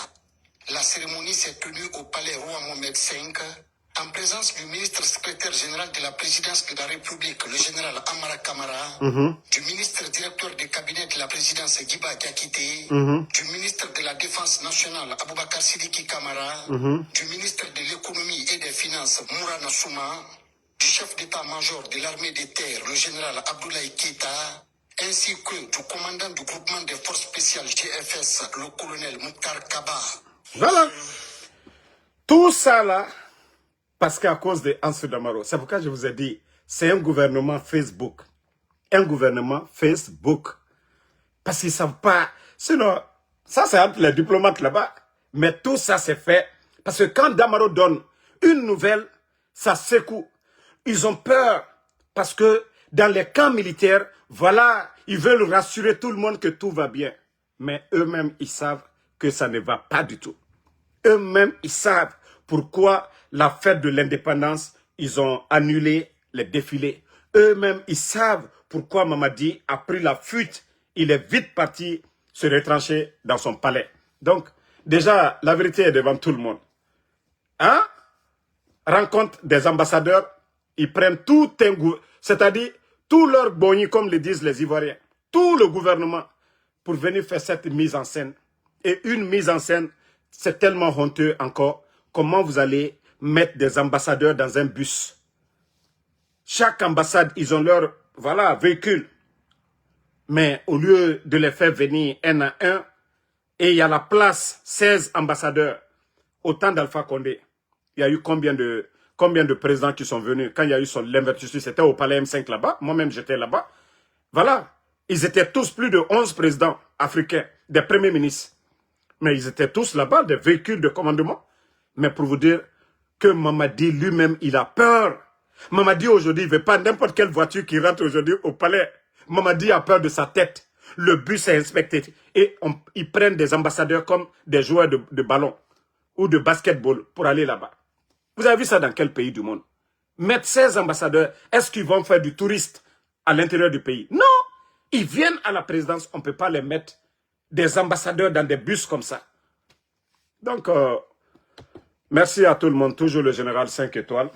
La cérémonie s'est tenue au palais Roi Mohamed V, en présence du ministre secrétaire général de la présidence de la République, le général Amara Kamara, du ministre directeur du cabinet de la présidence Giba Diakité, du ministre de la Défense nationale Aboubakar Sidiki Kamara, du ministre de l'économie et des finances Mourana Souma, du chef d'état-major de l'armée des terres, le général Abdoulaye Keita, ainsi que du commandant du groupement des forces spéciales GFS, le colonel Mouktar Kaba. Voilà. Tout ça là, parce qu'à cause de Ansou Damaro, c'est pourquoi je vous ai dit, c'est un gouvernement Facebook. Un gouvernement Facebook. Parce qu'ils ne savent pas. Sinon, ça c'est entre les diplomates là-bas. Mais tout ça c'est fait. Parce que quand Damaro donne une nouvelle, ça secoue. Ils ont peur. Parce que dans les camps militaires, voilà, ils veulent rassurer tout le monde que tout va bien. Mais eux-mêmes, ils savent que ça ne va pas du tout. Eux-mêmes, ils savent pourquoi la fête de l'indépendance, ils ont annulé les défilés. Eux-mêmes, ils savent pourquoi Mamadi a pris la fuite. Il est vite parti se retrancher dans son palais. Donc, déjà, la vérité est devant tout le monde. Hein? Rencontre des ambassadeurs, ils prennent tout un gouvernement, c'est-à-dire tout leur boni, comme le disent les Ivoiriens, tout le gouvernement, pour venir faire cette mise en scène. Et une mise en scène, c'est tellement honteux encore. Comment vous allez mettre des ambassadeurs dans un bus? Chaque ambassade, ils ont leur véhicule. Mais au lieu de les faire venir un à un, et il y a la place, 16 ambassadeurs, au temps d'Alpha Condé, il y a eu combien de présidents qui sont venus? Quand il y a eu l'investiture, c'était au palais M5 là-bas. Moi-même, j'étais là-bas. Voilà. Ils étaient tous plus de 11 présidents africains, des premiers ministres. Mais ils étaient tous là-bas, des véhicules de commandement. Mais pour vous dire que Mamadi lui-même, il a peur. Mamadi aujourd'hui, il ne veut pas n'importe quelle voiture qui rentre aujourd'hui au palais. Mamadi a peur de sa tête. Le bus est inspecté. Et ils prennent des ambassadeurs comme des joueurs de ballon ou de basketball pour aller là-bas. Vous avez vu ça dans quel pays du monde? Mettre 16 ambassadeurs, est-ce qu'ils vont faire du touriste à l'intérieur du pays? Non! Ils viennent à la présidence, on ne peut pas les mettre des ambassadeurs dans des bus comme ça. Donc, merci à tout le monde. Toujours le général 5 étoiles.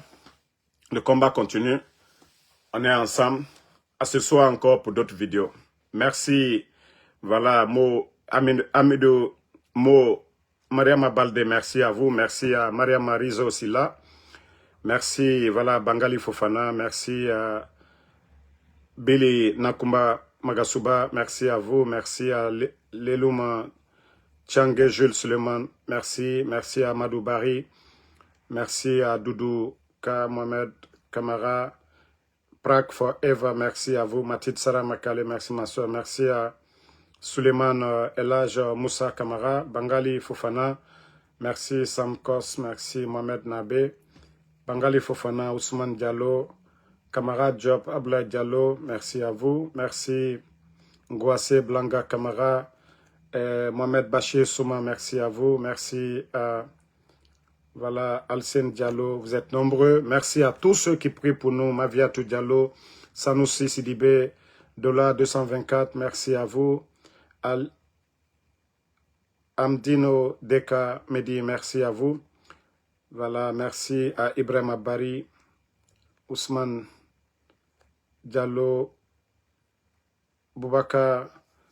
Le combat continue. On est ensemble. À ce soir encore pour d'autres vidéos. Merci. Voilà, Amidou, Mariama Balde, merci à vous. Merci à Mariam Marizo aussi là. Merci, voilà, Bangali Fofana. Merci à Billy Nakumba Magasuba. Merci à vous. Merci à Lelouma Tchangé Jules Suleiman. Merci. Merci à Madou Bari. Merci à Doudou Ka Mohamed Kamara. Prague Forever. Merci à vous. Matit Sarah Makale. Merci ma soeur. Merci à Suleiman Elaj Moussa Kamara. Bangali Fofana. Merci Sam Kos. Merci Mohamed Nabe. Bangali Fofana. Ousmane Diallo. Kamara Job Abla Diallo. Merci à vous. Merci Ngouassé Blanga Kamara. Mohamed Bachir Souma. Merci à vous. Merci à voilà, Alcine Diallo, vous êtes nombreux. Merci à tous ceux qui prient pour nous. Maviatou Diallo, Sanoussi Sidibé, $224, merci à vous. Amdino Deka Medi, merci à vous. Voilà, merci à Ibrahim Abari, Ousmane Diallo, Boubacar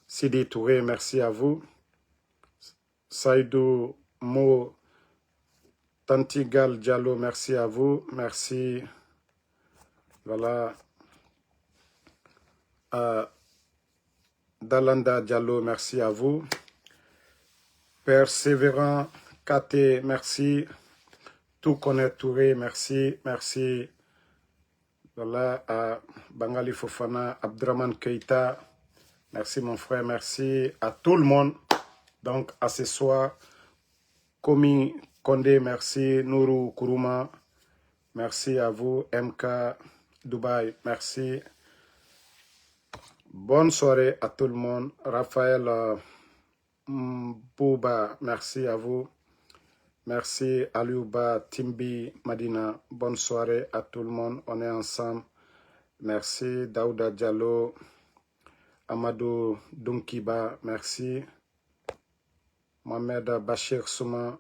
Sidi Touré, merci à vous. Saïdou Mo Tantigal Diallo, merci à vous. Merci. Voilà. Dalanda Diallo, merci à vous. Persévérant Kate, merci. Tout connaître Touré, merci. Merci. Voilà, à Bangali Fofana, Abdraman Keita, merci mon frère, merci à tout le monde. Donc, à ce soir, Komi Kondé, merci. Nourou Kourouma, merci à vous. MK Dubaï, merci. Bonne soirée à tout le monde. Raphaël Bouba, merci à vous. Merci Aliouba, Timbi, Madina. Bonne soirée à tout le monde. On est ensemble. Merci Daouda Diallo, Amadou Dunkiba, merci. Mohamed Bachir Souma.